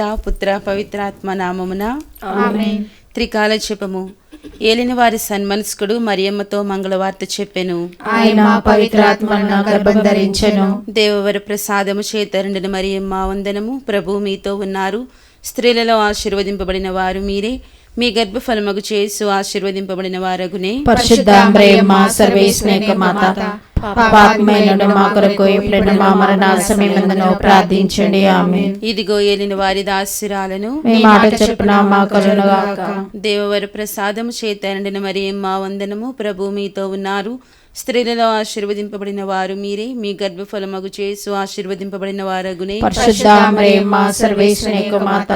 పితా పుత్ర పవిత్రాత్మ నామమున ఆమేన్. త్రికాల జపము. ఏలిన వారి సన్మనస్కుడు మరియమ్మతో మంగళవార్త చెప్పెను. ఆయన పవిత్రాత్మను గర్భం ధరించెను. దేవవర ప్రసాదము చేతరుండిన మరియమ్మ వందనము. ప్రభు మీతో ఉన్నారు. స్త్రీలలో ఆశీర్వదింపబడిన వారు మీరే. మీ గర్భఫలమగు చేసు ఆశీర్వదింపబడిన వారగునే. పరిశుద్ధ మరియమ్మ సర్వేశ్వరుని యొక్క మాత, పాపాత్మయులను మా కొరకు ఇప్పుడు మా మరణ సమయమందును ప్రార్థించండి. ఆమేన్. ఇదిగో ఏలిన వారి దాస్యురాలను. మీ మాట చొప్పున మా కరుణగాక. దేవవర ప్రసాదము చేతరుండిన మరియమ్మ వందనము. ప్రభు మీతో ఉన్నారు. స్త్రీలలో ఆశీర్వదింపబడిన వారు మీరే. మీ గర్భఫలమగు చేసు ఆశీర్వదింపబడిన వారగునే. పరిశుద్ధ మరియమ్మ సర్వేశ్వరుని యొక్క మాత,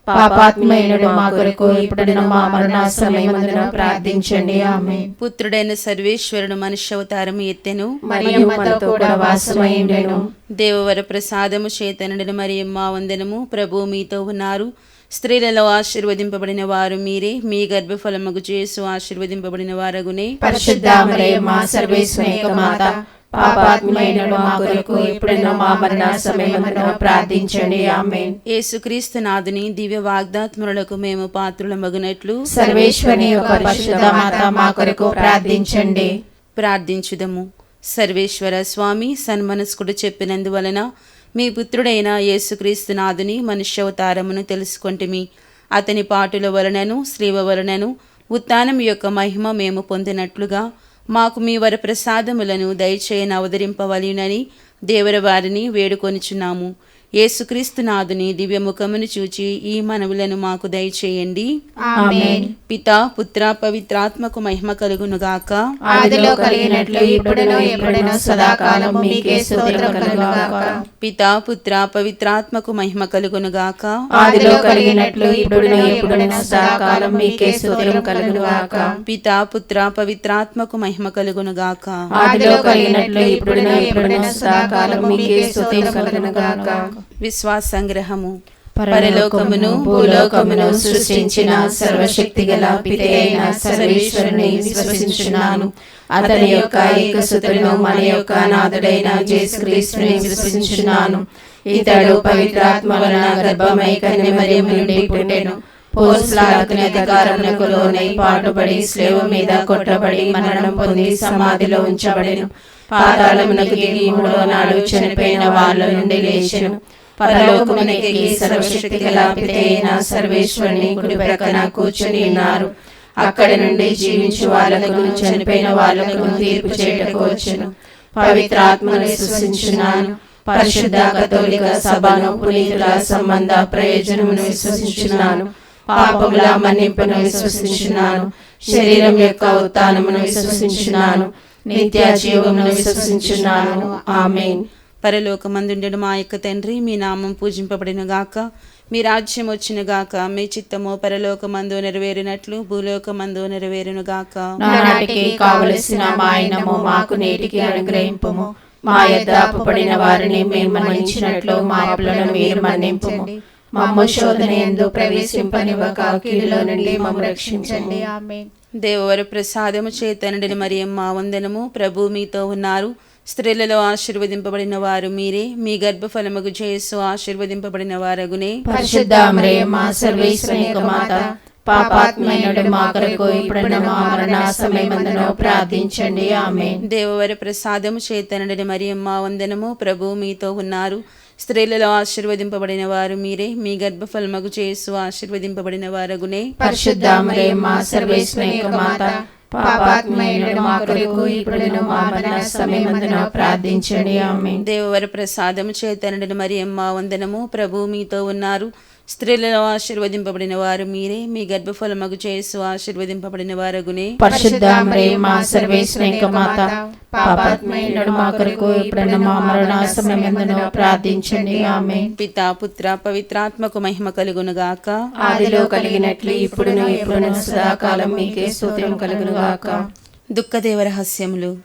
పాపాత్మయులను మా కొరకు ఇప్పుడు మా మరణ సమయమందున ప్రార్థించండి. ఆమేన్. పుత్రుడైన సర్వేశ్వరుడు మనుష్యవతారము ఎత్తెను. మరియు మనతో కూడా వాసమై ఉండెను. దేవవర ప్రసాదము చేతనుడిన మరియమ్మ వందనము. ప్రభు మీతో ఉన్నారు. స్త్రీలలో ఆశీర్వదింపబడిన వారు మీరే. మీ గర్భఫలమగు చేసు ఆశీర్వదింపబడిన వారగునే. పరిశుద్ధ మరియమ్మ సర్వేశ్వరుని యొక్క మాత, పాపాత్మయులను మా కొరకు ఇప్పుడు మా మరణ సమయమందున ప్రార్థించండి. ఆమేన్. యేసుక్రీస్తు నాథుని దివ్య వాగ్దాత్మలకు మేము పాత్రులమగునట్లు సర్వేశ్వరుని యొక్క పరిశుద్ధ మాత మా కొరకు ప్రార్థించండి. ప్రార్థించుదము. సర్వేశ్వర స్వామి, సన్మనస్కుడు చెప్పినందువలన మీ పుత్రుడైన యేసుక్రీస్తు నాథుని మనుష్యవతారమును తెలుసుకొంటిమి. అతని పాటుల వలనను శ్రీవ వలనను ఉత్థానం యొక్క మహిమ మేము పొందినట్లుగా మాకు మీ వరప్రసాదములను దయచేయని అవతరింపవలయునని దేవర వారిని వేడుకొనిచున్నాము. యేసుక్రీస్తు నాథుని దివ్య ముఖమును చూచి ఈ మనవులను మాకు దయచేయండి. ఆమేన్. పితా పుత్ర పవిత్రాత్మకు మహిమ కలుగునుగాక. ఆదిలో కలిగినట్లు ఇప్పుడును ఎప్పుడును సదాకాలం మీకే స్తుతులు కలుగుగాక. పితా పుత్ర పవిత్రాత్మకు మహిమ కలుగునుగాక. ఆదిలో కలిగినట్లు ఇప్పుడును ఎప్పుడును సదాకాలం మీకే స్తుతులు కలుగుగాక. పితా పుత్ర పవిత్రాత్మకు మహిమ కలుగునుగాక. ఆదిలో కలిగినట్లు ఇప్పుడును ఎప్పుడును సదాకాలం మీకే స్తుతులు కలుగుగాక. విశ్వాస సంగ్రహము. పరలోకమును భూలోకమును సృష్టించిన సర్వశక్తి గల పితే అయిన సర్వేశ్వరుని విశ్వసించున్నాను. అతని యొక్క ఏకసుతులను మన యొక్క నాథుడైన యేసుక్రీస్తుని విశ్వసించున్నాను. ఇతడు పవిత్రాత్మ వలన గర్భమై కన్య మరియమ్మ నుండి పుట్టెను. పోస్టుల అధికారమునకు లోనై పాటుపడి స్లేవ మీద కొట్టబడి మరణం పొంది సమాధిలో ఉంచబడెను. పాతాళమునకు దిగి మూడో నాడు చనిపోయిన వాళ్ళ నుండి లేచెను. పరలోకమునకి సర్వశక్తి గల పితే అయిన సర్వేశ్వరుని కుడి ప్రక్కన కూర్చుని ఉన్నారు. అక్కడి నుండి జీవించు వాళ్ళకు చనిపోయిన వాళ్ళకు తీర్పు చేయటకు వచ్చెను. పవిత్రాత్మను విశ్వసించున్నాను. పరిశుద్ధ కథోలిక సభను పునీతుల సంబంధ ప్రయోజనమును విశ్వసించున్నాను. పాపముల మన్నింపును విశ్వసించున్నాను. శరీరం యొక్క ఉత్థానమును విశ్వసించున్నాను. నిత్య జీవమును విశ్వసించున్నాను. ఆమేన్. పరలోకమందుండెడు మా యొక్క తండ్రి, మీ నామం పూజింపబడిన గాక. మీ రాజ్యం వచ్చిన గాక. మీ చిత్తము పరలోకమందు నెరవేరినట్లు భూలోకమందు నెరవేరును గాక. నానాటికి కావలసిన మా ఆయనము మాకు నేటికి అనుగ్రహింపుము. మా యొద్ద అప్పుపడిన వారిని మేము మన్నించినట్లు మా అప్పులను మీరు మన్నింపుము. మమ్ము శోధన యందు ప్రవేశింపనివ్వక కీడులో నుండి మమ్ము రక్షించండి. ఆమేన్. దేవవర ప్రసాదము చేతనుడిన మరియమ్మ వందనము. ప్రభు మీతో ఉన్నారు. స్త్రీలలో ఆశీర్వదింపబడిన వారు మీరే. మీ గర్భఫలముగు యేసు ఆశీర్వదింపబడిన వారగునే. పరిశుద్ధ మరియమ్మ సర్వేశ్వరుని యొక్క మాత, పాపాత్మయుడు మా కొరకు ఇప్పుడు మా మరణ సమయమందును ప్రార్థించండి. ఆమేన్. దేవవర ప్రసాదము చేతనుడిన మరియమ్మ వందనము. ప్రభు మీతో ఉన్నారు. స్త్రీలలో ఆశీర్వదింపబడిన వారు మీరే. మీ గర్భఫలముగు యేసు ఆశీర్వదింపబడిన వారగునే. పరిశుద్ధ మరియమ్మ సర్వేశ్వరుని యొక్క మాత, పాపాత్మయుడు మా కొరకు ఇప్పుడు మా మరణ సమయమందున ప్రార్థించండి. ఆమేన్. దేవవర ప్రసాదము చేతనుడిన మరియమ్మ వందనము. ప్రభు మీతో ఉన్నారు. స్త్రీలలో ఆశీర్వదింపబడిన వారు మీరే. మీ గర్భఫలమగు యేసు ఆశీర్వదింపబడిన వారగునే. పరిశుద్ధ మరియమ్మ సర్వేశ్వరుని యొక్క మాత, పాపాత్మయుడు మా కొరకు ఇప్పుడు మా మరణ సమయమందున ప్రార్థించండి. ఆమేన్. పితా పుత్ర పవిత్రాత్మకు మహిమ కలుగునుగాక. ఆదిలో కలిగినట్లు ఇప్పుడును ఎప్పుడును సదాకాలం మీకే స్తుతులు కలుగునుగాక. దుఃఖదేవ రహస్యములు.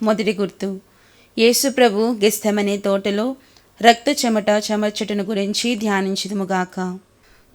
మొదటి గుర్తు. యేసు ప్రభు గెత్సెమనే తోటలో రక్త చెమట చెమర్చటను గురించి ధ్యానించుదుముగాక.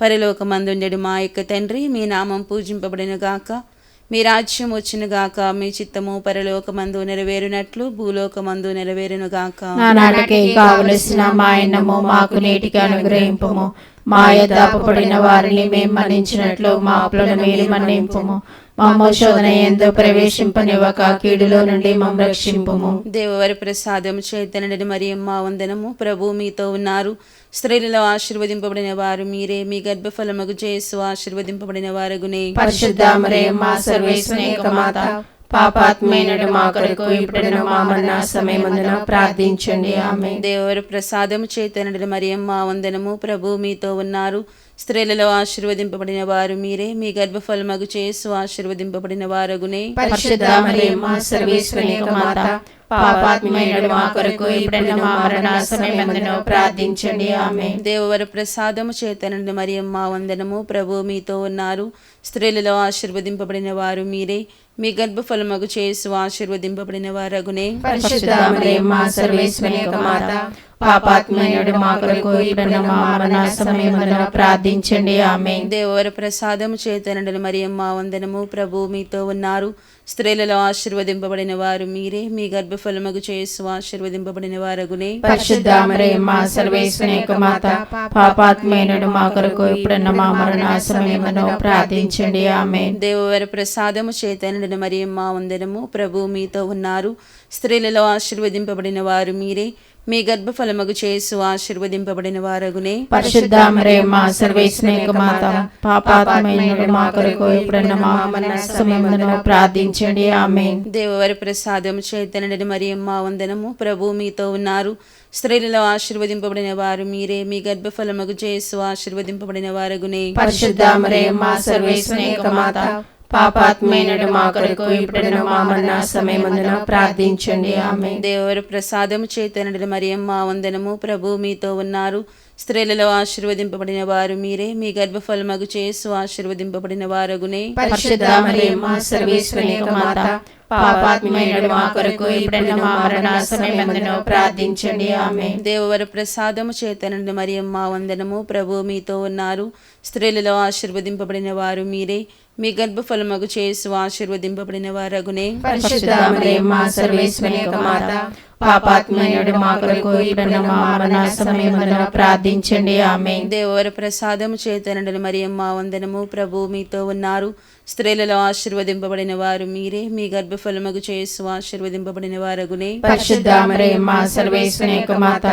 పరలోకమందుండెడు మా యొక్క తండ్రి, మీ నామం పూజింపబడినగాక. మీ రాజ్యం వచ్చునుగాక. మీ చిత్తము పరలోకమందు నెరవేరునట్లు భూలోకమందు నెరవేరునుగాక. నానాటికి కావలసిన మా అన్నము మాకు నేటికి అనుగ్రహింపుము. మా యొద్ద అప్పుపడిన వారిని మేము మన్నించినట్లు మా అప్పులను మీరు మన్నింపుము. మమ్ము శోధన యందు ప్రవేశింపనివ్వక కీడులో నుండి మమ్ము రక్షింపుము. దేవవర ప్రసాదము చేతనడని మరియమ్మ వందనము. ప్రభు మీతో ఉన్నారు. స్త్రీలలో ఆశీర్వదింపబడిన వారు మీరే. మీ గర్భఫలమగు యేసు ఆశీర్వదింపబడిన వారగునే. పరిశుద్ధ మరియమ్మ సర్వేశ్వరుని యొక్క మాత, పాపాత్మైనడు మా కొరకు ఇప్పుడును మా మరణ సమయమందున ప్రార్థించండి. ఆమేన్. దేవవర ప్రసాదము చేతనడని మరియమ్మ వందనము. ప్రభు మీతో ఉన్నారు. స్త్రీలలో ఆశీర్వదింపబడిన వారు మీరే. మీ గర్భఫలమగు యేసు ఆశీర్వదింపబడిన వారగునే. పరిశుద్ధ మరియమ్మ సర్వేశ్వరుని యొక్క మాత, పాపాత్మైనడు మా కొరకు ఇప్పుడును మా మరణ సమయమందున ప్రార్థించండి. ఆమేన్. దేవవర ప్రసాదము చేతనడని మరియమ్మ వందనము. ప్రభు మీతో ఉన్నారు. స్త్రీలలో ఆశీర్వదింపబడిన వారు మీరే. మీ గర్భఫలమగు యేసు ఆశీర్వదింపబడిన వారగునే. పరిశుద్ధ మరియమ్మ సర్వేశ్వరుని యొక్క మాత, పాపాత్మైనడు మా కొరకు ఇప్పుడును మా మరణ సమయమందున ప్రార్థించండి. ఆమేన్. దేవవర ప్రసాదము చేతనడని మరియమ్మ వందనము. ప్రభు మీతో ఉన్నారు. స్త్రీలలో ఆశీర్వదింపబడిన వారు మీరే. మీ గర్భఫలమగు యేసు ఆశీర్వదింపబడిన వారగునే. పరిశుద్ధ మరియమ్మ సర్వేశ్వరుని యొక్క మాత, పాపాత్మైనడు మా కొరకు ఇప్పుడున్న మా మరణ సమయమందున ప్రార్థించండి. ఆమేన్. దేవవర ప్రసాదము చేతనడని మరియమ్మ వందనము. ప్రభు మీతో ఉన్నారు. స్త్రీలలో ఆశీర్వదింపబడిన వారు మీరే. మీ గర్భఫలమగు యేసు ఆశీర్వదింపబడిన వారగునే. పరిశుద్ధ మరియమ్మ సర్వేశ్వరుని యొక్క మాత, పాపాత్మైనడు మా కొరకు ఇప్పుడున్న మా మరణ సమయమందున ప్రార్థించండి. ఆమేన్. దేవవర ప్రసాదము చేతనడని మరియమ్మ వందనము. ప్రభు మీతో ఉన్నారు. స్త్రీలలో ఆశీర్వదింపబడిన వారు మీరే. మీ గర్భఫలమగు యేసు ఆశీర్వదింపబడిన వారగునే. పరిశుద్ధ మరియమ్మ సర్వేశ్వరుని యొక్క మాత, పాపాత్మైనడు మా కొరకు ఇప్పుడున్న మా మరణ సమయమందున ప్రార్థించండి. ఆమేన్. దేవవర ప్రసాదము చేతనడని మరియమ్మ వందనము. ప్రభు మీతో ఉన్నారు. స్త్రీలలో ఆశీర్వదింపబడిన వారు మీరే. మీ గర్భఫలమగు యేసు ఆశీర్వదింపబడిన వారగునే. పరిశుద్ధ మరియమ్మ సర్వేశ్వరుని యొక్క మాత, పాపాత్మైనడు మా కొరకు ఇప్పుడున్న మా మరణ సమయమందున ప్రార్థించండి. ఆమేన్. దేవవర ప్రసాదము చేతనడని మరియమ్మ వందనము. ప్రభు మీతో ఉన్నారు. స్త్రీలలో ఆశీర్వదింపబడిన వారు మీరే. మీ గర్భఫలమగు యేసు ఆశీర్వదింపబడిన వారగునే. పరిశుద్ధ మరియమ్మ సర్వేశ్వరుని యొక్క మాత, పాపాత్మైనడు మా కొరకు ఇప్పుడున్న మా మరణ సమయమందున ప్రార్థించండి. ఆమేన్. దేవవర ప్రసాదము చేతనడని మరియమ్మ వందనము. ప్రభు మీతో ఉన్నారు. స్త్రీలలో ఆశీర్వదింపబడిన వారు మీరే. మీ గర్భఫలమగు యేసు ఆశీర్వదింపబడిన వారగునే. పరిశుద్ధ మరియమ్మ సర్వేశ్వరుని యొక్క మాత,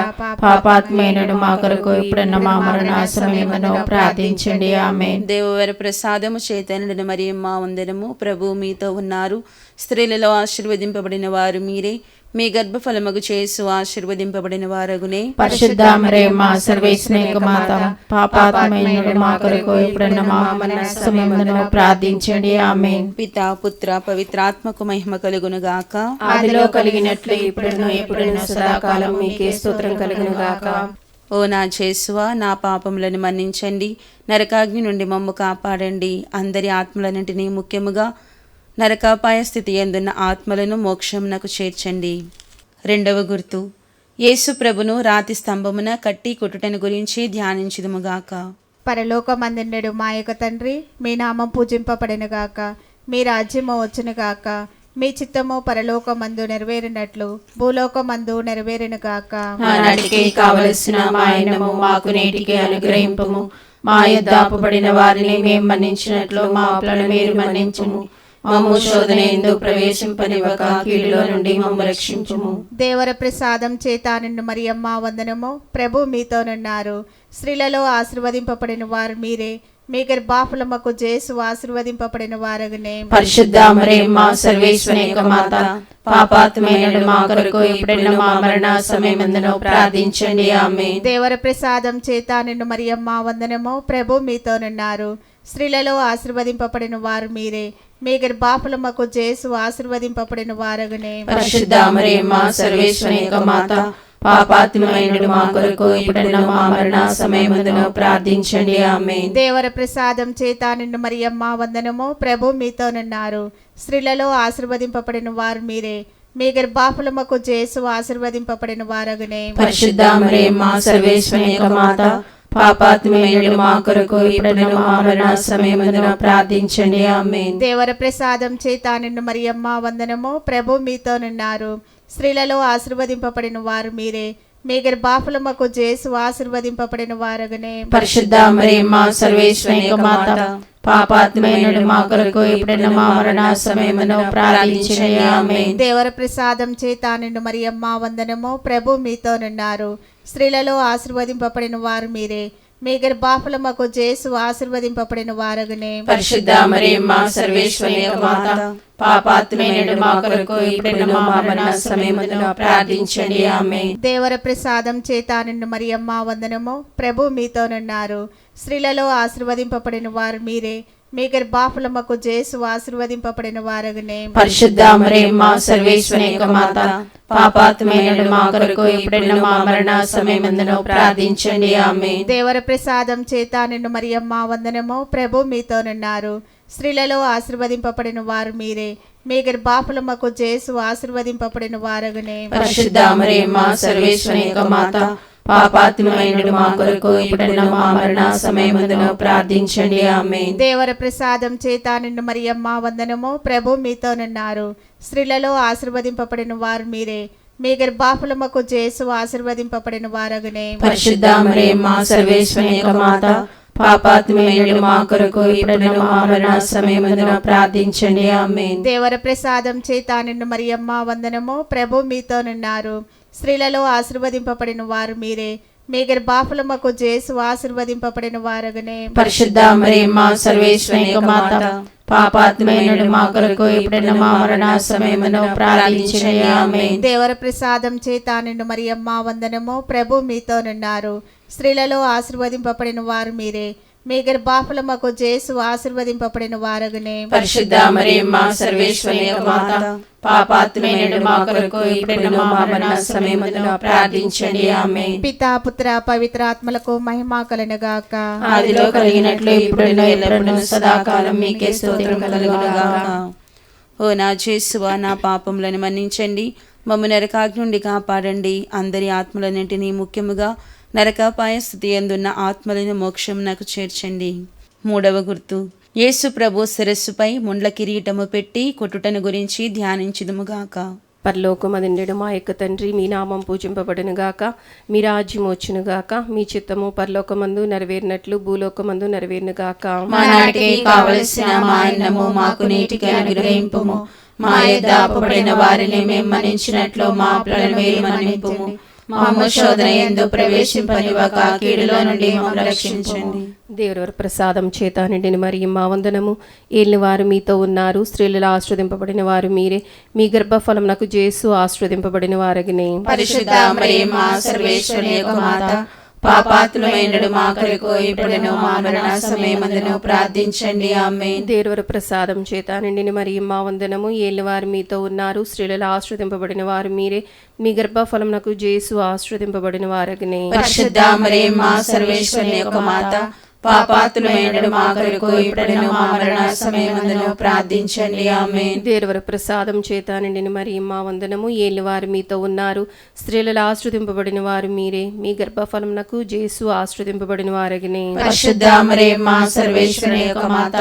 పాపాత్మైనడు మా కొరకు ఇప్పుడున్న మా మరణ సమయమందున ప్రార్థించండి. ఆమేన్. దేవవర ప్రసాదము చేతనడని మరియమ్మ వందనము. ప్రభు మీతో ఉన్నారు. స్త్రీలలో ఆశీర్వదింపబడిన వారు మీరే. మీ గర్భఫలమగు యేసు ఆశీర్వదింపబడిన వారగునే. పరిశుద్ధ మరియమ్మ సర్వేశ్వరుని యొక్క మాత, పాపాత్మైనడు మా కొరకు ఇప్పుడున్న మా మరణ సమయమందున ప్రార్థించండి. ఆమేన్. పితా పుత్ర పవిత్రాత్మకు మహిమ కలుగును గాక. ఆదిలో కలిగినట్లు ఇప్పుడును ఎప్పుడును సదాకాలం మీకే స్తోత్రం కలుగును గాక. ఓ నా యేసువా, నా పాపములను మన్నించండి. నరకాగ్ని నుండి మమ్ము కాపాడండి. అందరి ఆత్మలన్నింటినీ, ముఖ్యముగా నరకాపాయ స్థితి యందున్న ఆత్మలను మోక్షమునకు చేర్చండి. రెండవ గుర్తు, యేసు ప్రభును రాతి స్తంభమున కట్టి కొట్టుటను గురించి ధ్యానించుదుముగాక. పరలోకమందుండెడు మా యొక్క తండ్రి, మీ నామం పూజింపబడెనుగాక. మీ రాజ్యము వచ్చునుగాక. మీ చిత్తము పరలోకమందు నెరవేరినట్లు భూలోకమందు నెరవేరునుగాక. నాటికి కావలసిన మా అన్నము మాకు నేటికి అనుగ్రహింపము. మా యొద్ద అప్పుపడిన వారిని మేము మన్నించినట్లు మా అప్పులను మీరు మన్నించుము. మమ్ము శోధన యందు ప్రవేశింపనివ్వక కీడులో నుండి మమ్ము రక్షించుము. దేవర ప్రసాదం చేత నిన్ను మరియమ్మ వందనము. ప్రభు మీతోనున్నారు. స్త్రీలలో ఆశీర్వదింపబడిన వారు మీరే. మీ గర్భఫలమగు యేసు ఆశీర్వదింపబడిన వారగునే. పరిశుద్ధ మరియమ్మ సర్వేశ్వరుని యొక్క మాత, పాపాత్మైనడు మా కొరకు ఇప్పుడున్న మా మరణ సమయమందున ప్రార్థించండి. ఆమేన్. దేవర ప్రసాదం చేత నిన్ను మరియమ్మ వందనము. ప్రభు మీతోనున్నారు. స్త్రీలలో ఆశీర్వదింపబడిన వారు మీరే. మీ గర్భఫలమగు యేసు ఆశీర్వదింపబడిన వారగునే. పరిశుద్ధ మరియమ్మ సర్వేశ్వరుని యొక్క మాత, పాపాత్మైనడు మా కొరకు ఇప్పుడున్న మా మరణ సమయమందున ప్రార్థించండి. ఆమేన్. దేవర ప్రసాదం చేత నిన్ను మరియమ్మ వందనము. ప్రభు మీతోనున్నారు. స్త్రీలలో ఆశీర్వదింపబడిన వారు మీరే. మీ గర్భఫలమగు యేసు ఆశీర్వదింపబడిన వారగునే. పరిశుద్ధ మరియమ్మ సర్వేశ్వరుని యొక్క మాత, పాపాత్మైనడు మా కొరకు ఇప్పుడున్న మా మరణ సమయమందున ప్రార్థించండి. ఆమేన్. దేవర ప్రసాదం చేత నిన్ను మరియమ్మ వందనము. ప్రభు మీతోనున్నారు. స్త్రీలలో ఆశీర్వదింపబడిన వారు మీరే. మీ గర్భఫలముకు యేసు ఆశీర్వదింపబడిన వారగనే. పరిశుద్ధ మరియమ్మ సర్వేశ్వరుని యొక్క మాత, పాపాత్ములైన మా కొరకు ఇప్పుడున్న మా మరణ సమయమున ప్రార్థించండి. ఆమేన్. దేవర ప్రసాదం చేత నిండు మరియమ్మ వందనము. ప్రభు మీతోనున్నారు. స్త్రీలలో ఆశీర్వదింపబడిన వారు మీరే. మీ గర్భఫలముకు యేసు ఆశీర్వదింపబడిన వారగనే. పరిశుద్ధ మరియమ్మ సర్వేశ్వరుని యొక్క మాత, పాపాత్ములైన మా కొరకు ఇప్పుడున్న మా మరణ సమయమున ప్రార్థించండి. ఆమేన్. దేవర ప్రసాదం చేత నిండు మరియమ్మ వందనము. ప్రభు మీతోనున్నారు. స్త్రీలలో ఆశీర్వదింపబడిన వారు మీరే. మీ గర్భఫలముకు యేసు ఆశీర్వదింపబడిన వారగనే. పరిశుద్ధ మరియమ్మ సర్వేశ్వరుని యొక్క మాత, పాపాత్ములైన మా కొరకు ఇప్పుడున్న మా మరణ సమయమున ప్రార్థించండి. ఆమేన్. దేవర ప్రసాదం చేత నిండు మరియమ్మ వందనము. ప్రభు మీతోనున్నారు. స్త్రీలలో ఆశీర్వదింపబడిన వారు మీరే. మీ గర్భఫలముకు యేసు ఆశీర్వదింపబడిన వారగనే. పరిశుద్ధ మరియమ్మ సర్వేశ్వరుని యొక్క మాత, పాపాత్ములైన మా కొరకు ఇప్పుడున్న మా మరణ సమయమున ప్రార్థించండి. ఆమేన్. దేవర ప్రసాదం చేత నిండు మరియమ్మ వందనము. ప్రభు మీతోనున్నారు. స్త్రీలలో ఆశీర్వదింపబడిన వారు మీరే. మీ గర్భఫలముకు యేసు ఆశీర్వదింపబడిన వారగనే. పరిశుద్ధ మరియమ్మ సర్వేశ్వరుని యొక్క మాత, పాపాత్ములైన మా కొరకు ఇప్పుడున్న మా మరణ సమయమున ప్రార్థించండి. ఆమేన్. దేవర ప్రసాదం చేత నిండు మరియమ్మ వందనము. ప్రభు మీతోనున్నారు. స్త్రీలలో ఆశీర్వదింపబడిన వారు మీరే. మీ గర్భఫలముకు యేసు ఆశీర్వదింపబడిన వారగనే. పరిశుద్ధ మరియమ్మ సర్వేశ్వరుని యొక్క మాత, పాపాత్ములైన మా కొరకు ఇప్పుడున్న మా మరణ సమయమున ప్రార్థించండి. ఆమేన్. దేవర ప్రసాదం చేత నిండు మరియమ్మ వందనము. ప్రభు మీతోనున్నారు. స్త్రీలలో ఆశీర్వదింపబడిన వారు మీరే. మీ గర్భఫలముకు యేసు ఆశీర్వదింపబడిన వారగనే. పరిశుద్ధ మరియమ్మ సర్వేశ్వరుని యొక్క మాత, పాపాత్ములైన మా కొరకు ఇప్పుడున్న మా మరణ సమయమున ప్రార్థించండి. ఆమేన్. పితా పుత్ర పవిత్రాత్మలకు మహిమ కలుగునుగాక. ఆదిలో కలిగినట్లు ఇప్పుడున్న ఎల్లప్పుడూ సదాకాలం మీకే స్తోత్రం కలుగునుగాక. ఓ నా యేసువా, నా పాపములను మన్నించండి, మమ్ము నరకాగ్ని నుండి కాపాడండి. అందరి ఆత్మలన్నింటినీ, ముఖ్యముగా నరకాపాయ స్థితి అందున్న ఆత్మలను మోక్షం నాకు చేర్చండి. మూడవ గుర్తు, యేసు ప్రభు శిరస్సుపై ముండ్ల కిరీటము పెట్టి కొట్టుటను గురించి ధ్యానించుదుముగాక. పరలోకమందుండెడు మా యొక్క తండ్రి, మీ నామం పూజింపబడునుగాక, మీ రాజ్యం వచ్చునుగాక, మీ చిత్తము పరలోకమందు నెరవేరినట్లు భూలోకమందు నెరవేరునుగాక. మా నాటికి కావలసిన మా అన్నము మాకు నేటికి అనుగ్రహింపుము. మా యొద్ద అప్పుపడిన వారిని మేము మన్నించినట్లు మా అప్పులను మీరు మన్నింపుము. మమ్ము శోధన యందు ప్రవేశింపనివ్వక కీడులో నుండి మమ్మల్ని రక్షించండి. దేవుని ప్రసాదం చేత నిండిన మరియమ్మ వందనము. ఏలిన వారు మీతో ఉన్నారు. స్త్రీలలో ఆశీర్వదింపబడిన వారు మీరే. మీ గర్భఫలమునకు యేసు ఆశీర్వదింపబడిన వారగనే. పరిశుద్ధ మరియమ్మ సర్వేశ్వరుని యొక్క మాత, పాపాత్ములైన మా కొరకు ఇప్పుడును మా మరణ సమయమందును ప్రార్థించండి. ఆమేన్. దేవుని ప్రసాదం చేత నిండిన మరియమ్మ వందనము. ఏలిన వారు మీతో ఉన్నారు. స్త్రీలలో ఆశీర్వదింపబడిన వారు మీరే. మీ గర్భఫలమునకు యేసు ఆశీర్వదింపబడిన వారగనే. పరిశుద్ధ మరియమ్మ సర్వేశ్వరుని యొక్క మాత, పాపాత్ములైన మా కొరకు ఇప్పుడును మా మరణ సమయమందును ప్రార్థించండి. ఆమేన్. దేవుని ప్రసాదం చేత నిండిన మరియమ్మ వందనము. ఏలిన వారు మీతో ఉన్నారు. స్త్రీలలో ఆశీర్వదింపబడిన వారు మీరే. మీ గర్భఫలమునకు యేసు ఆశీర్వదింపబడిన వారగనే. పరిశుద్ధ మరియమ్మ సర్వేశ్వరుని యొక్క మాత,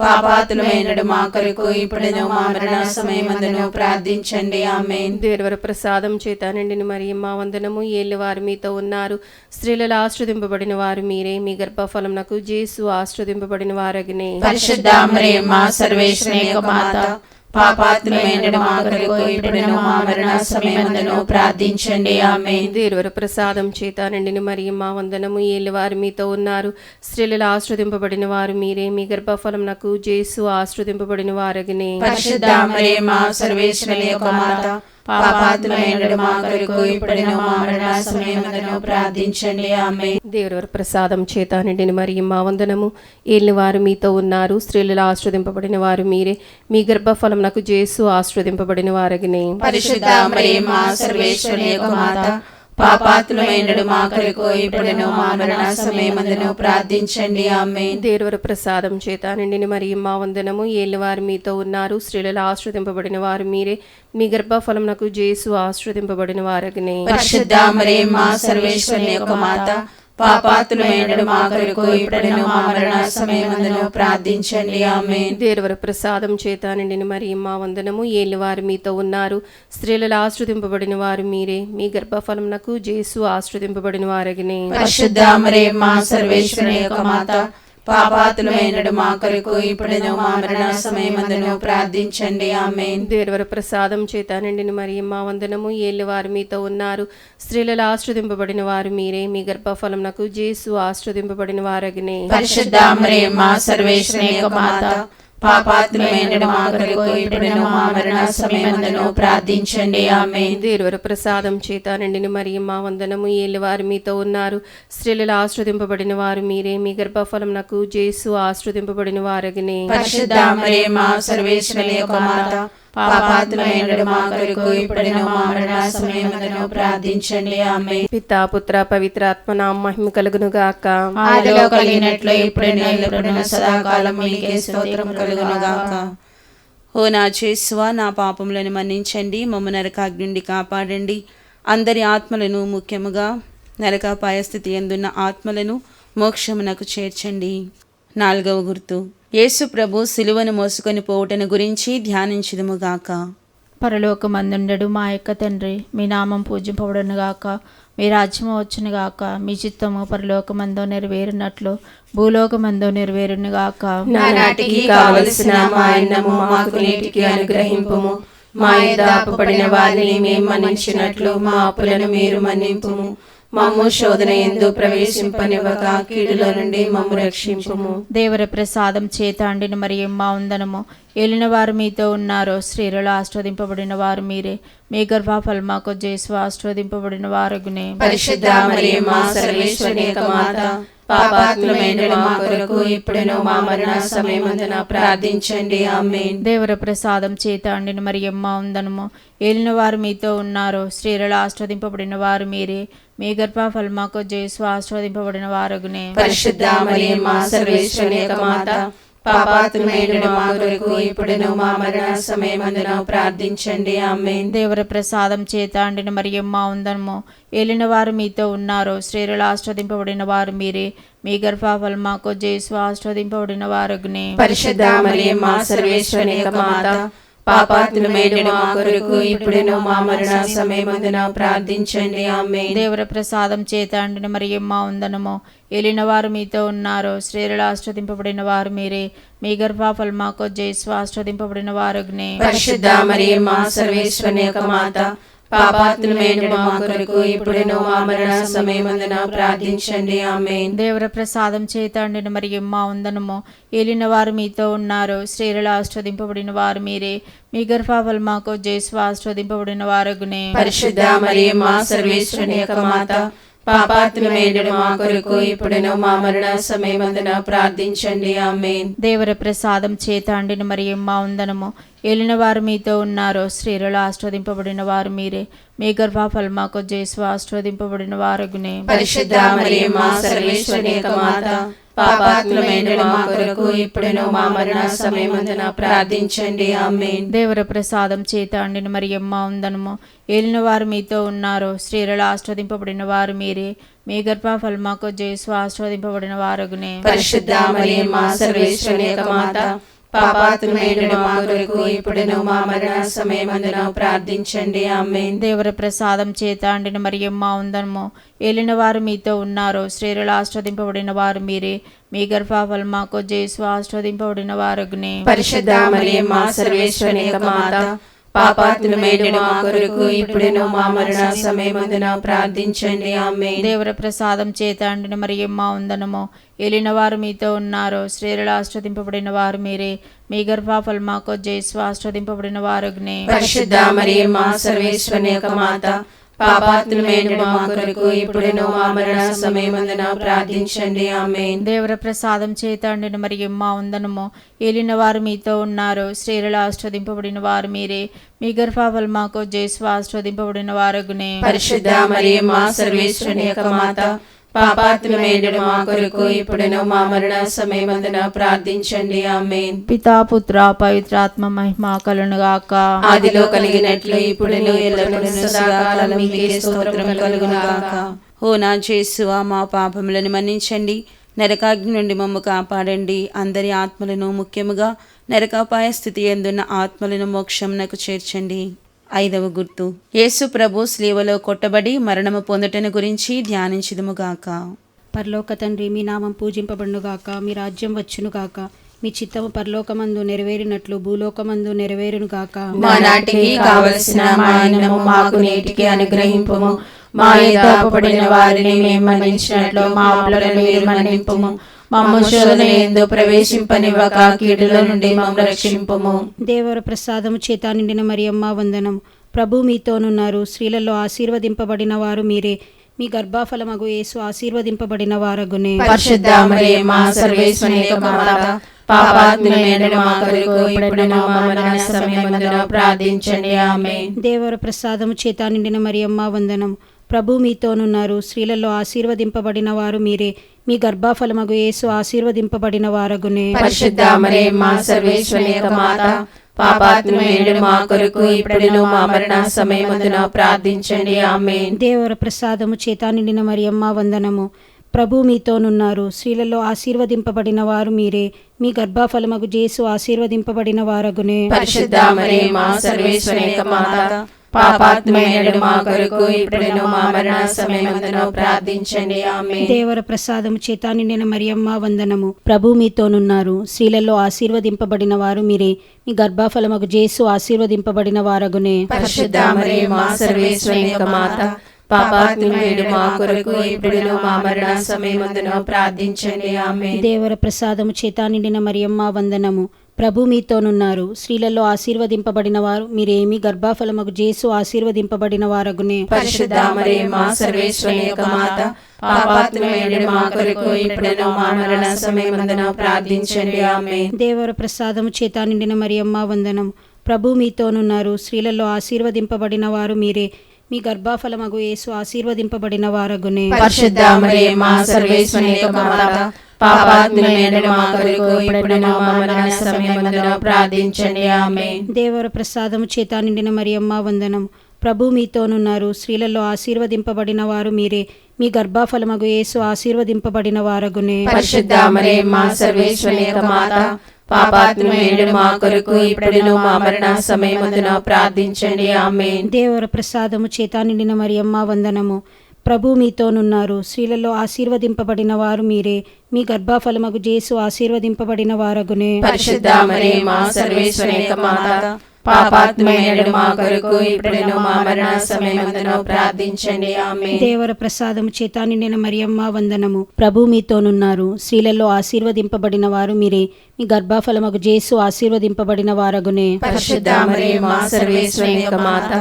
పాపాత్ములైన మా కొరకు ఇప్పుడును మా మరణ సమయమందును ప్రార్థించండి. ఆమేన్. దేవుని ప్రసాదం చేత నిండిన మరియమ్మ వందనము. ఏలిన వారు మీతో ఉన్నారు. స్త్రీలలో ఆశీర్వదింపబడిన వారు మీరే. మీ గర్భఫలమునకు యేసు ఆశీర్వదింపబడిన వారగనే. పరిశుద్ధ మరియమ్మ సర్వేశ్వరుని యొక్క మాత, పాపాత్ములైన మా కొరకు ఇప్పుడును మా మరణ సమయమందును ప్రార్థించండి. ఆమేన్. దేవుని ప్రసాదం చేత నిండిన మరియమ్మ వందనము. ఏలిన వారు మీతో ఉన్నారు. స్త్రీలలో ఆశీర్వదింపబడిన వారు మీరే. మీ గర్భఫలమునకు యేసు ఆశీర్వదింపబడిన వారగనే. పరిశుద్ధ మరియమ్మ సర్వేశ్వరుని యొక్క మాత, పాపాత్ములైన మా కొరకు ఇప్పుడును మా మరణ సమయమందును ప్రార్థించండి. ఆమేన్. దేవుని ప్రసాదం చేత నిండిన మరియమ్మ వందనము. ఏలిన వారు మీతో ఉన్నారు. స్త్రీలలో ఆశీర్వదింపబడిన వారు మీరే. మీ గర్భఫలమునకు యేసు ఆశీర్వదింపబడిన వారగనే. పరిశుద్ధ మరియమ్మ సర్వేశ్వరుని యొక్క మాత, పాపాత్ములైన మా కొరకు ఇప్పుడును మా మరణ సమయమందును ప్రార్థించండి. ఆమేన్. దేవుని ప్రసాదం చేత నిండిన మరియమ్మ వందనము. ఏలిన వారు మీతో ఉన్నారు. స్త్రీలలో ఆశీర్వదింపబడిన వారు మీరే. మీ గర్భఫలమునకు యేసు ఆశీర్వదింపబడిన వారగనే. పరిశుద్ధ మరియమ్మ సర్వేశ్వరుని యొక్క మాత, పాపాత్ములైన మా కొరకు ఇప్పుడును మా మరణ సమయమందును ప్రార్థించండి. ఆమేన్. దేవర ప్రసాదం చేత నిండిన మరి మా వందనము. ఏలి వారు మీతో ఉన్నారు, స్త్రీలలో ఆశ్రదింపబడిన వారు మీరే, మీ గర్భఫలమునకు జేసు ఆశ్రదింపబడిన వారగినే. పరిశుద్ధ మరియమ్మ సర్వేశ్వరుని యొక్క మాత, పాపాత్ములైన మా కొరకు ఇప్పుడును మా మరణ సమయమందును ప్రార్థించండి. ఆమేన్. దేవర ప్రసాదం చేత నిండిన మరి మా వందనము. ఏలి వారు మీతో ఉన్నారు, స్త్రీలలో ఆశ్రదింపబడిన వారు మీరే, మీ గర్భఫలమునకు జేసు ఆశ్రదింపబడిన వారగినే. పరిశుద్ధ మరియమ్మ సర్వేశ్వరుని యొక్క మాత, పాపాత్ములైన మా కొరకు ఇప్పుడును మా మరణ సమయమందును ప్రార్థించండి. ఆమేన్. దేవర ప్రసాదం చేత నిండిన మరి మా వందనము. ఏలి వారు మీతో ఉన్నారు, స్త్రీలలో ఆశ్రదింపబడిన వారు మీరే, మీ గర్భఫలమునకు జేసు ఆశ్రదింపబడిన వారగినే. పరిశుద్ధ మరియమ్మ సర్వేశ్వరుని యొక్క మాత, పాపాత్ములైన మా కొరకు ఇప్పుడును మా మరణ సమయమందును ప్రార్థించండి. ఆమేన్. పితా పుత్ర పవిత్రాత్మ నామ మహిమ కలుగును గాక. ఆదిలో కలిగినట్లు ఇప్పుడును ఎల్లప్పుడును సదాకాలం మీకే స్తోత్రం కలుగును గాక. ఓ నా యేసువా, నా పాపములను మన్నించండి, మమ్ము నరకాగ్ని నుండి కాపాడండి, అందరి ఆత్మలను ముఖ్యముగా నరకాపాయ స్థితి ఎందున్న ఆత్మలను మోక్షమునకు చేర్చండి. 4వ గుర్తు, యేసు ప్రభు సిలువను మోసుకొని పోవుటను గురించి ధ్యానించుదుముగాక. పరలోకమందుండెడు మా యొక్క తండ్రి, మీ నామం పూజింపబడునుగాక, మీ రాజ్యము వచ్చునుగాక, మీ చిత్తము పరలోకమందు నెరవేరునట్లు భూలోకమందు నెరవేరునుగాక. నానాటికి కావలసిన మా అన్నము మాకు నేటికి అనుగ్రహింపుము, మా యొద్ద అప్పుపడిన వారిని మేము మన్నించినట్లు మా అప్పులను మీరు మన్నింపుము, మమ్ము శోధన యందు ప్రవేశింపనివ్వక కీడులో నుండి మమ్ము రక్షింపుము. దేవర ప్రసాదం చేత అండిన మరి మా వందనము. ఏలిన వారు మీతో ఉన్నారు, స్త్రీలలో ఆస్వాదింపబడిన వారు మీరే, మీ గర్భఫలమునకు జేసు ఆస్వాదింపబడిన వారగునే. పరిశుద్ధ మరియమ్మ సర్వేశ్వరుని యొక్క మాత, పాపాత్ములైన మా కొరకు ఇప్పుడును మా మరణ సమయమందున ప్రార్థించండి. ఆమేన్. దేవర ప్రసాదం చేత అండిన మరి మా వందనము. ఏలిన వారు మీతో ఉన్నారు, స్త్రీలలో ఆస్వాదింపబడిన వారు మీరే, మీ గర్భఫలమునకు జేసు ఆస్వాదింపబడిన వారగునే. పరిశుద్ధ మరియమ్మ సర్వేశ్వరుని యొక్క మాత, పాపాత్ములైన మా కొరకు ఇప్పుడును మా మరణ సమయమందున ప్రార్థించండి. ఆమేన్. దేవర ప్రసాదం చేత అండిన మరి మా వందనము. ఏలిన వారు మీతో ఉన్నారు, స్త్రీలలో ఆస్వాదింపబడిన వారు మీరే, మీ గర్భఫలమునకు జేసు ఆస్వాదింపబడిన వారగునే. పరిశుద్ధ మరియమ్మ సర్వేశ్వరుని యొక్క మాత, పాపాత్ములైన మా కొరకు ఇప్పుడును మా మరణ సమయమందున ప్రార్థించండి. ఆమేన్. దేవర ప్రసాదం చేత అండిన మరి మా వందనము. ఏలిన వారు మీతో ఉన్నారు, స్త్రీలలో ఆస్వాదింపబడిన వారు మీరే, మీ గర్భఫలమునకు జేసు ఆస్వాదింపబడిన వారగునే. పరిశుద్ధ మరియమ్మ సర్వేశ్వరుని యొక్క మాత, పాపాత్ములైన మా కొరకు ఇప్పుడును మా మరణ సమయమందున ప్రార్థించండి. ఆమేన్. దేవర ప్రసాదం చేత అండిన మరి మా వందనము. ఏలిన వారు మీతో ఉన్నారు, స్త్రీలలో ఆస్వాదింపబడిన వారు మీరే, మీ గర్భఫలమునకు జేసు ఆస్వాదింపబడిన వారగునే. పరిశుద్ధ మరియమ్మ సర్వేశ్వరుని యొక్క మాత, పాపాత్ములైన మా కొరకు ఇప్పుడును మా మరణ సమయమందున ప్రార్థించండి. ఆమేన్. దేవర ప్రసాదం చేత అండిన మరి మా వందనము. ఏలిన వారు మీతో ఉన్నారు, స్త్రీలలో ఆస్వాదింపబడిన వారు మీరే, మీ గర్భఫలమునకు జేసు ఆస్వాదింపబడిన వారగునే. పరిశుద్ధ మరియమ్మ సర్వేశ్వరుని యొక్క మాత, పాపాత్ములైన మా కొరకు ఇప్పుడును మా మరణ సమయమందున ప్రార్థించండి. ఆమేన్. దేవర ప్రసాదం చేత అండిన మరి మా వందనము. ఏలిన వారు మీతో ఉన్నారు, స్త్రీలలో ఆస్వాదింపబడిన వారు మీరే, మీ గర్భఫలమునకు జేసు ఆస్వాదింపబడిన వారగునే. పరిశుద్ధ మరియమ్మ సర్వేశ్వరుని యొక్క మాత, పాపాత్ములైన మా కొరకు ఇప్పుడును మా మరణ సమయమందున ప్రార్థించండి. ఆమేన్. దేవర ప్రసాదం చేత అండిన మరి మా వందనము. ఏలిన వారు మీతో ఉన్నారు, స్త్రీలలో ఆస్వాదింపబడిన వారు మీరే, మీ గర్భఫలమునకు జేసు ఆస్వాదింపబడిన వారగునే. పరిశుద్ధ మరియమ్మ సర్వేశ్వరుని యొక్క మాత, పాపాత్ములైన మా కొరకు ఇప్పుడును మా మరణ సమయమందున ప్రార్థించండి. ఆమేన్. దేవర ప్రసాదం చేత అండిన మరి మా వందనము. ఏలిన వారు మీతో ఉన్నారు, స్త్రీలలో ఆస్వాదింపబడిన వారు మీరే, మీ గర్భఫలమునకు జేసు ఆస్వాదింపబడిన వారగునే. పరిశుద్ధ మరియమ్మ సర్వేశ్వరుని యొక్క మాత, పాపాత్ములైన మా కొరకు ఇప్పుడును మా మరణ సమయమందున ప్రార్థించండి. ఆమేన్. దేవర ప్రసాదం చేత అండిన మరి మా వందనము. ఏలిన వారు మీతో ఉన్నారు, స్త్రీలలో ఆస్వాదింపబడిన వారు మీరే, మీ గర్భఫలమునకు జేసు ఆస్వాదింపబడిన వారగునే. పరిశుద్ధ మరియమ్మ సర్వేశ్వరుని యొక్క మాత, పాపాత్ములైన మా కొరకు ఇప్పుడును మా మరణ సమయమందున ప్రార్థించండి. ఆమేన్. పితా పుత్ర పవిత్రాత్మ మహిమ కలుగునుగాక. ఆదిలో కలిగినట్లు ఇప్పుడును ఎల్లప్పుడూ సదాకాలం మీకే స్తోత్రం కలుగునుగాక. ఓ నా యేసువా, మా పాపములను మన్నించండి, నరకాగ్ని నుండి మమ్ము కాపాడండి. అందరి ఆత్మలను, ముఖ్యముగా నరకాపాయ స్థితి ఎందున్న ఆత్మలను మోక్షంనకు చేర్చండి. 5వ గుర్తు, యేసు ప్రభు స్లీవలో కొట్టబడి మరణము పొందుటను గురించి ధ్యానించుదుముగాక. పరలోక తండ్రి, మీ నామం పూజింపబడునుగాక, మీ రాజ్యం వచ్చునుగాక, మీ చిత్తము పరలోకమందు నెరవేరినట్లు భూలోకమందు నెరవేరునుగాక. మా నాటికి కావలసిన మా అన్నము మాకు నేటికి అనుగ్రహింపుము. మా ఎదుట అప్పుపడిన వారిని మేము మన్నించినట్లు మా అప్పులను మీరు మన్నింపుము. మమ్ము శోధన యందు ప్రవేశింపనివ్వక కీడులో నుండి మమ్ము రక్షింపుము. దేవర ప్రసాదము చేత నిండిన మరియమ్మ వందనం. ప్రభు మీతోనున్నారు, స్త్రీలలో ఆశీర్వదింపబడిన వారు మీరే, మీ గర్భఫలమగు యేసు ఆశీర్వదింపబడిన వారగునే. పరిశుద్ధ మరియమ్మ, సర్వేశ్వరుని యొక్క మాత, పాపాత్ములైన మా కొరకు ఇప్పుడును మా మరణ సమయమందున ప్రార్థించండి. ఆమేన్. దేవర ప్రసాదము చేత నిండిన మరియమ్మ వందనం. ప్రభు మీతోనున్నారు, స్త్రీలలో ఆశీర్వదింపబడిన వారు మీరే, మీ గర్భఫలమగు యేసు ఆశీర్వదింపబడిన వారగునే. పరిశుద్ధ మరియమ్మ, సర్వేశ్వరుని యొక్క మాత, పాపాత్ములైన మా కొరకు ఇప్పుడును మా మరణ సమయమందున ప్రార్థించండి. ఆమేన్. దేవర ప్రసాదము చేత నిండిన మరియమ్మ వందనము. ప్రభు మీతోనున్నారు, స్త్రీలలో ఆశీర్వదింపబడిన వారు మీరే, మీ గర్భఫలమగు యేసు ఆశీర్వదింపబడిన వారగునే. పరిశుద్ధ మరియమ్మ, సర్వేశ్వరుని యొక్క మాత, పాపాత్ములైన మా కొరకు ఇప్పుడును మా మరణ సమయమందున ప్రార్థించండి. ఆమేన్. దేవర ప్రసాదము చేత నిండిన మరియమ్మ వందనము. ప్రభు మీతోనున్నారు, స్త్రీలలో ఆశీర్వదింపబడిన వారు మీరే, మీ గర్భఫలమగు యేసు ఆశీర్వదింపబడిన వారగునే. పరిశుద్ధ మరియమ్మ, సర్వేశ్వరుని యొక్క మాత, పాపాత్ములైన మా కొరకు ఇప్పుడును మా మరణ సమయమందున ప్రార్థించండి. ఆమేన్. దేవర ప్రసాదము చేత నిండిన మరియమ్మ వందనము. ప్రభు మీతోనున్నారు, స్త్రీలలో ఆశీర్వదింపబడిన వారు మీరేమి, గర్భఫలమగు యేసు ఆశీర్వదింపబడిన వారగునే. పరిశుద్ధ మరియమ్మ, సర్వేశ్వరుని యొక్క మాత, పాపాత్ములైన మా కొరకు ఇప్పుడును మా మరణ సమయమందున ప్రార్థించండి. ఆమేన్. దేవర ప్రసాదము చేత నిండిన మరియమ్మ వందనం. ప్రభు మీతోనున్నారు, స్త్రీలలో ఆశీర్వదింపబడిన వారు మీరే, మీ గర్భఫలమగు యేసు ఆశీర్వదింపబడిన వారగునే. పరిశుద్ధ మరియమ్మ, సర్వేశ్వరుని యొక్క మాత, పాపాత్ములైన మా కొరకు ఇప్పుడును మా మరణ సమయమందున ప్రార్థించండి. ఆమేన్. దేవర ప్రసాదము చేత నిండిన మరియమ్మ వందనం. ప్రభు మీతోనున్నారు, స్త్రీలలో ఆశీర్వదింపబడిన వారు మీరే, మీ గర్భఫలమగు యేసు ఆశీర్వదింపబడిన వారగునే. పరిశుద్ధ మరియమ్మ, సర్వేశ్వరుని యొక్క మాత, పాపాత్ములైన మా కొరకు ఇప్పుడును మా మరణ సమయమందున ప్రార్థించండి. ఆమేన్. దేవర ప్రసాదము చేత నిండిన మరియమ్మ వందనము. ప్రభు మీతోనున్నారు, స్త్రీలలో ఆశీర్వదింపబడిన వారు మీరే, మీ గర్భఫలమగు యేసు ఆశీర్వదింపబడిన వారగునే. పరిశుద్ధ మరియమ్మ, సర్వేశ్వరుని యొక్క మాత, పాపాత్ములైన మా కొరకు ఇప్పుడును మా మరణ సమయమందున ప్రార్థించండి. ఆమేన్. దేవర ప్రసాదము చేత నిండిన మరియమ్మ వందనము. ప్రభు మీతోనున్నారు, స్త్రీలలో ఆశీర్వదింపబడిన వారు మీరే, మీ గర్భఫలమగు యేసు ఆశీర్వదింపబడిన వారగునే. పరిశుద్ధ మరియమ్మ, సర్వేశ్వరుని యొక్క మాత,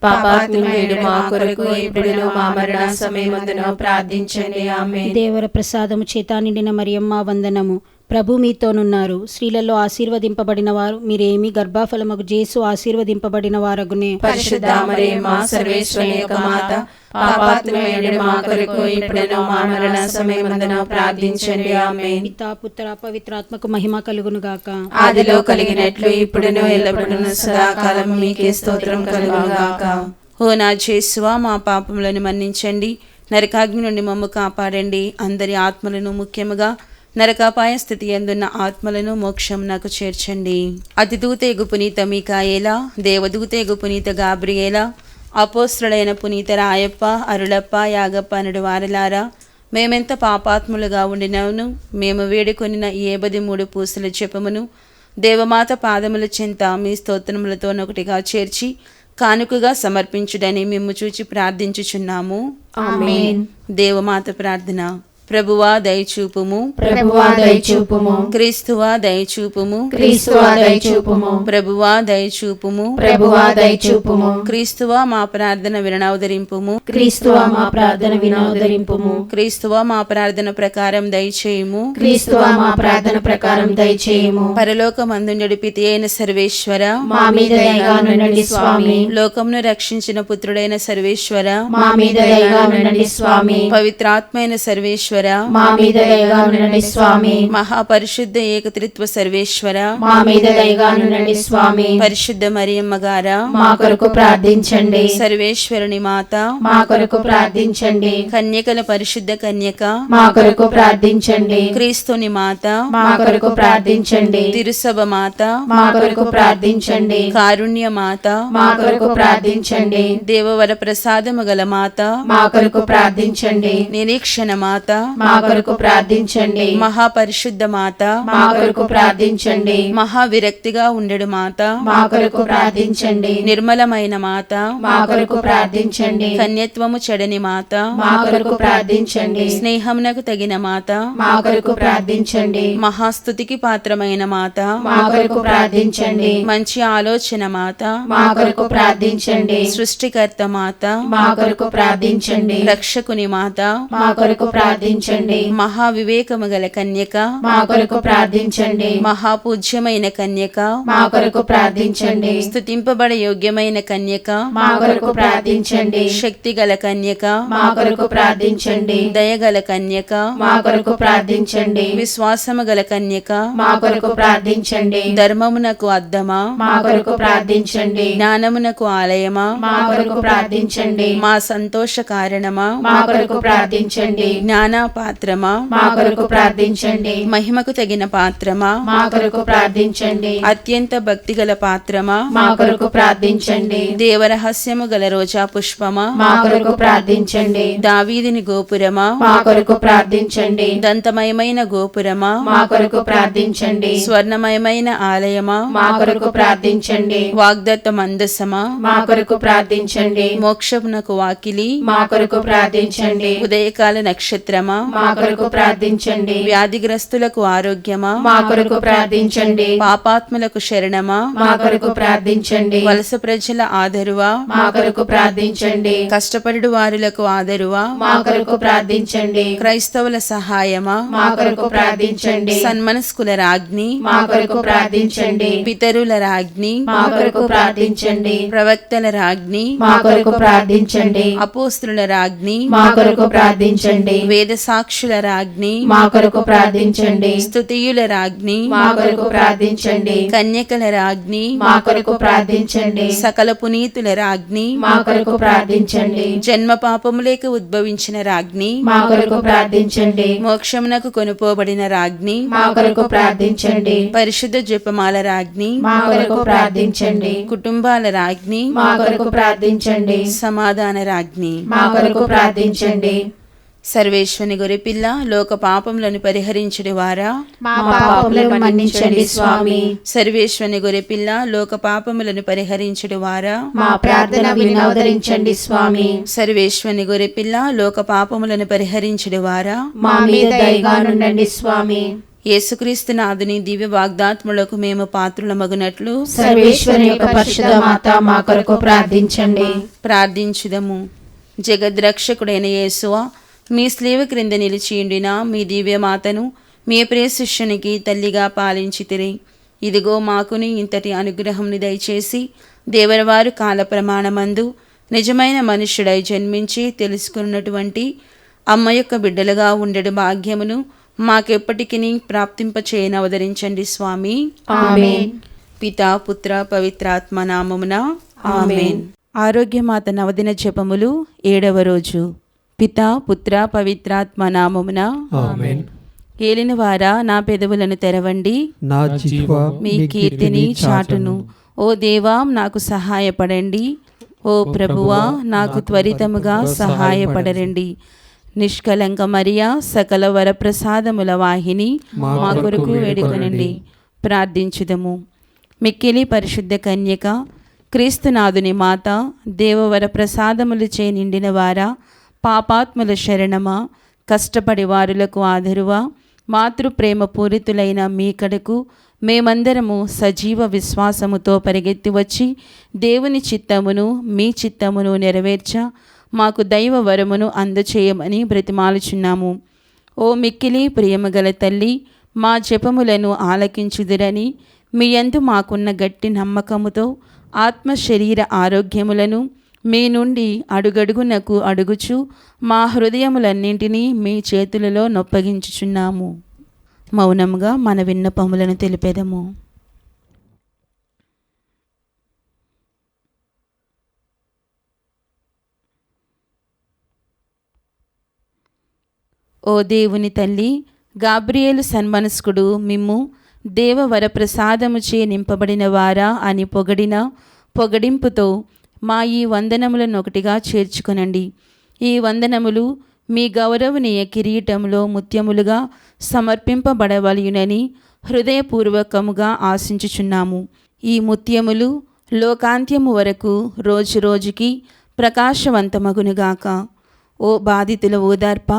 పాపాత్ములైన మా కొరకు ఇప్పుడును మా మరణ సమయమందున ప్రార్థించండి. ఆమేన్. దేవర ప్రసాదము చేత నిండిన మరియమ్మ వందనము. ప్రభు మీతోనున్నారు, స్త్రీలలో ఆశీర్వదింపబడిన వారు మీరేమి, గర్భఫలమగు యేసు ఆశీర్వదింపబడిన వారగునే. పరిశుద్ధ మరియమ్మ, సర్వేశ్వరుని యొక్క మాత, పాపాత్ములైన మా కొరకు ఇప్పుడును మా మరణ సమయమందున ప్రార్థించండి. ఆమేన్. పితా పుత్ర పవిత్రాత్మకు మహిమ కలుగును గాక. ఆదిలో కలిగినట్లు ఇప్పుడును ఎల్లప్పుడును సదాకాలం మీకే స్తోత్రం కలుగును గాక. ఓ నా యేసువా, మా పాపములను మన్నించండి, నరకాగ్ని నుండి మమ్ము కాపాడండి. అందరి ఆత్మలను, ముఖ్యముగా నరకాపాయ స్థితి ఎందున్న ఆత్మలను మోక్షంనకు చేర్చండి. అతిదూతేగు పునీత మీకాయేలా, దేవదూతేగు పునీత గాబ్రియేలా, అపోస్త్రులైన పునీత రాయప్ప, అరుళప్ప, యాగప్ప అనుడు వారలారా, మేమెంత పాపాత్ములుగా ఉండినను మేము వేడుకొనిన ఈ 83 పూసల జపమును దేవమాత పాదముల చెంత మీ స్తోత్రములతోనొకటిగా చేర్చి కానుకగా సమర్పించుడని మేము చూచి ప్రార్థించుచున్నాము. ఆమేన్. దేవమాత ప్రార్థన. ప్రభువా దయచూపుము, ప్రభువా దయచూపుము, క్రీస్తువా దయచూపుము, క్రీస్తువా దయచూపుము, ప్రభువా దయచూపుము, ప్రభువా దయచూపుము, క్రీస్తువా మా ప్రార్థన వినవదరింపుము, క్రీస్తువా మా ప్రార్థన వినోదరింపుము, క్రీస్తువా మా ప్రార్థన ప్రకారం దయచేయుము, క్రీస్తువా మా ప్రార్థన ప్రకారం దయచేయుము. పరలోకమందుండెడు పితి అయిన సర్వేశ్వర, మా మీద దయగా నుండండి స్వామి. లోకమును రక్షించిన పుత్రుడైన సర్వేశ్వర, మా మీద దయగా నుండండి స్వామి. పవిత్రాత్మైన సర్వేశ్వర, సర్వేశ్వర, మా మీద దయగా ఉండండి స్వామి. మహాపరిశుద్ధ ఏకత్రిత్వ సర్వేశ్వర, మా మీద దయగా ఉండండి స్వామి. పరిశుద్ధ మరియమ్మ గారా, మా కొరకు ప్రార్థించండి. సర్వేశ్వరుని మాత, మా కొరకు ప్రార్థించండి. కన్యకల పరిశుద్ధ కన్యక, మా కొరకు ప్రార్థించండి. క్రీస్తుని మాత, మా కొరకు ప్రార్థించండి. తిరుసభ మాత, మా కొరకు ప్రార్థించండి. కారుణ్య మాత, మా కొరకు ప్రార్థించండి. దేవవర ప్రసాదము గల మాత, మా కొరకు ప్రార్థించండి. నిరీక్షణ మాత, మా కొరకు ప్రార్థించండి. మహాపరిశుద్ధ మాత, మా కొరకు ప్రార్థించండి. మహావిరక్తిగా ఉండడు మాత, మా కొరకు ప్రార్థించండి. నిర్మలమైన మాత, మా కొరకు ప్రార్థించండి. కన్యత్వము చెడని మాత, మా కొరకు ప్రార్థించండి. స్నేహమునకు తగిన మాత, మా కొరకు ప్రార్థించండి. మహాస్తుతికి పాత్రమైన మాత, మా కొరకు ప్రార్థించండి. మంచి ఆలోచన మాత, మా కొరకు ప్రార్థించండి. సృష్టికర్త మాత, మా కొరకు ప్రార్థించండి. రక్షకుని మాత, మా కొరకు ప్రార్థించండి. మహావివేకము గల కన్యక, మా కొరకు ప్రార్థించండి. మహాపూజ్యమైన కన్యక, మా కొరకు ప్రార్థించండి. స్తుతింపబడ యోగ్యమైన కన్యక, మా కొరకు ప్రార్థించండి. శక్తి గల కన్యక, మా కొరకు ప్రార్థించండి. దయగల కన్యక, మా కొరకు ప్రార్థించండి. విశ్వాసము గల కన్యక, మా కొరకు ప్రార్థించండి. ధర్మమునకు అద్దమా, మా కొరకు ప్రార్థించండి. జ్ఞానమునకు ఆలయమా, మా కొరకు ప్రార్థించండి. మా సంతోష కారణమా, మా కొరకు ప్రార్థించండి. జ్ఞానపాత్రమా, మా కొరకు ప్రార్థించండి. మహిమకు తగిన పాత్రమా, మా కొరకు ప్రార్థించండి. అత్యంత భక్తిగల పాత్రమా, మా కొరకు ప్రార్థించండి. దేవరహస్యము గల రోజా పుష్పమా, మా కొరకు ప్రార్థించండి. దావీదిని గోపురమా, మా కొరకు ప్రార్థించండి. దంతమయమైన గోపురమా, మా కొరకు ప్రార్థించండి. స్వర్ణమయమైన ఆలయమా, మా కొరకు ప్రార్థించండి. వాగ్దత్త మందసమా, మా కొరకు ప్రార్థించండి. మోక్షమునకు వాకిలి, మా కొరకు ప్రార్థించండి. ఉదయకాల నక్షత్రమా, మా కొరకు ప్రార్థించండి. వ్యాధిగ్రస్తులకు ఆరోగ్యమా, మా కొరకు ప్రార్థించండి. పాపాత్ములకు శరణమా, మా కొరకు ప్రార్థించండి. వలస ప్రజల ఆదరువా, మా కొరకు ప్రార్థించండి. కష్టపడు వారులకు ఆదరువా, మా కొరకు ప్రార్థించండి. క్రైస్తవుల సహాయమా, మా కొరకు ప్రార్థించండి. సన్మనస్కుల రాజ్ఞి, మా కొరకు ప్రార్థించండి. పితరుల రాజ్ఞి, మా కొరకు ప్రార్థించండి. ప్రవక్తల రాజ్ఞి, మా కొరకు ప్రార్థించండి. అపోస్తుల రాజ్ఞి, మా కొరకు ప్రార్థించండి. వేద సాక్షుల రాజ్ఞి, మా కొరకు ప్రార్థించండి. స్తుతియుల రాజ్ఞి, మా కొరకు ప్రార్థించండి. కన్యకల రాజ్ఞి, మా కొరకు ప్రార్థించండి. సకల పునీతుల రాజ్ఞి, మా కొరకు ప్రార్థించండి. జన్మ పాపములేక ఉద్భవించిన రాజ్ఞి, మా కొరకు ప్రార్థించండి. మోక్షమునకు కొనుపోబడిన రాజ్ఞి, మా కొరకు ప్రార్థించండి. పరిశుద్ధ జపమాల రాజ్ఞి, మా కొరకు ప్రార్థించండి. కుటుంబాల రాజ్ఞి, మా కొరకు ప్రార్థించండి. సమాధాన రాజ్ఞి. మా కొరకు ప్రార్థించండి. సర్వేశ్వని గొరిపిల్ల లోక పాపములను పరిహరించుడి వారా, మా మా పాపములను మన్నించండి స్వామి. సర్వేశ్వని గొరిపిల్ల లోక పాపములను పరిహరించుడి వారా, మా ప్రార్థన వినవదరించండి స్వామి. సర్వేశ్వని గొరిపిల్ల లోక పాపములను పరిహరించుడి వారా, మా మీద దయగా నుండండి స్వామి. యేసుక్రీస్తు నాథుని దివ్య వాగ్దాత్ములకు మేము పాత్రులమగునట్లు సర్వేశ్వరి యొక్క పరిశుద్ధ మాత మా కొరకు ప్రార్థించండి. ప్రార్థించుదము. జగద్రక్షకుడైన యేసువా, మీ స్లీవ క్రింద నిలిచియుండిన మీ దివ్యమాతను మీ ప్రియ శిష్యునికి తల్లిగా పాలించితిరి. ఇదిగో మాకుని ఇంతటి అనుగ్రహంని దయచేసి దేవరవారు కాల ప్రమాణమందు నిజమైన మనుష్యుడై జన్మించి తెలుసుకున్నటువంటి అమ్మ యొక్క బిడ్డలుగా ఉండడు భాగ్యమును మాకెప్పటికీ ప్రాప్తింపచేయని అవతరించండి స్వామి. ఆమేన్. పితా పుత్ర పవిత్రాత్మ నామమున ఆమేన్. ఆరోగ్యమాత నవదిన జపములు 7వ రోజు. పితా పుత్ర పవిత్రాత్మ నామమున ఆమేన్. ఏలిన వారా నా పెదవులను తెరవండి, నా జిహ్వ మీ కీర్తిని చాటును. ఓ దేవా నాకు సహాయపడండి, ఓ ప్రభువా నాకు త్వరితముగా సహాయపడరండి. నిష్కలంక మరియా సకల వరప్రసాదముల వాహిని మా కొరకు వేడుకొనండి. ప్రార్థించుదము. మిక్కిలి పరిశుద్ధ కన్యక, క్రీస్తునాథుని మాత, దేవవర ప్రసాదములచే నిండిన వారా, పాపాత్ముల శరణమా, కష్టపడి వారులకు ఆదరువా, మాతృప్రేమ పూరితులైన మీ కడకు మేమందరము సజీవ విశ్వాసముతో పరిగెత్తి వచ్చి దేవుని చిత్తమును మీ చిత్తమును నెరవేర్చ మాకు దైవ వరమును అందచేయమని బ్రతిమాలుచున్నాము. ఓ మిక్కిలి ప్రియమగల తల్లి, మా జపములను ఆలకించుదురని మీ యందు మాకున్న గట్టి నమ్మకముతో ఆత్మ శరీర ఆరోగ్యములను మీ నుండి అడుగడుగునకు అడుగుచు మా హృదయములన్నింటినీ మీ చేతులలో నొప్పగించుచున్నాము. మౌనముగా మన విన్నపములను తెలిపెదము. ఓ దేవుని తల్లి, గాబ్రియేలు సన్మనస్కుడు మిమ్ము దేవవరప్రసాదముచే నింపబడిన వారా అని పొగడిన పొగడింపుతో మా ఈ వందనములను ఒకటిగా చేర్చుకొనండి. ఈ వందనములు మీ గౌరవనీయ కిరీటంలో ముత్యములుగా సమర్పింపబడవలయునని హృదయపూర్వకముగా ఆశించుచున్నాము. ఈ ముత్యములు లోకాంత్యము వరకు రోజు రోజుకి ప్రకాశవంతమగునుగాక. ఓ బాధితుల ఓదార్ప,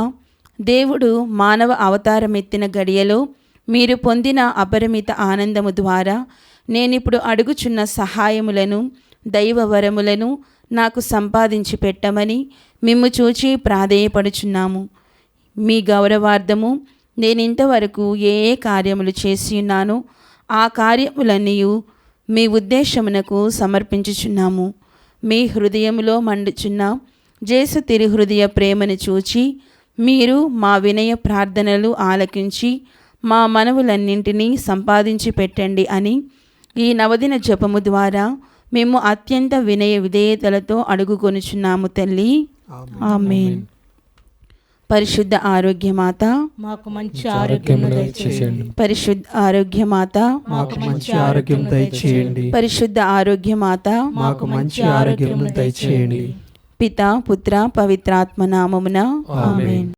దేవుడు మానవ అవతారమెత్తిన గడియలో మీరు పొందిన అపరిమిత ఆనందము ద్వారా నేనిప్పుడు అడుగుచున్న సహాయములను, దైవ వరములను నాకు సంపాదించి పెట్టమని మిమ్ము చూచి ప్రాధేయపడుచున్నాము. మీ గౌరవార్థము నేనింతవరకు ఏ ఏ కార్యములు చేసి ఉన్నానో ఆ కార్యములన్నీ మీ ఉద్దేశమునకు సమర్పించుచున్నాము. మీ హృదయములో మండుచున్న జేసు తిరుహృదయ ప్రేమను చూచి మీరు మా వినయ ప్రార్థనలు ఆలకించి మా మనవులన్నింటినీ సంపాదించి పెట్టండి అని ఈ నవదిన జపము ద్వారా మేము అత్యంత వినయ విధేయతలతో అడుగుకొనుచున్నాము తల్లి. ఆమేన్. పరిశుద్ధ ఆరోగ్యమాత మాకు మంచి ఆరోగ్యం దయచేయండి. పరిశుద్ధ ఆరోగ్యమాత మాకు మంచి ఆరోగ్యం దయచేయండి. పరిశుద్ధ ఆరోగ్యమాత మాకు మంచి ఆరోగ్యం దయచేయండి. పితా పుత్ర పవిత్రాత్మ నామమున ఆమేన్.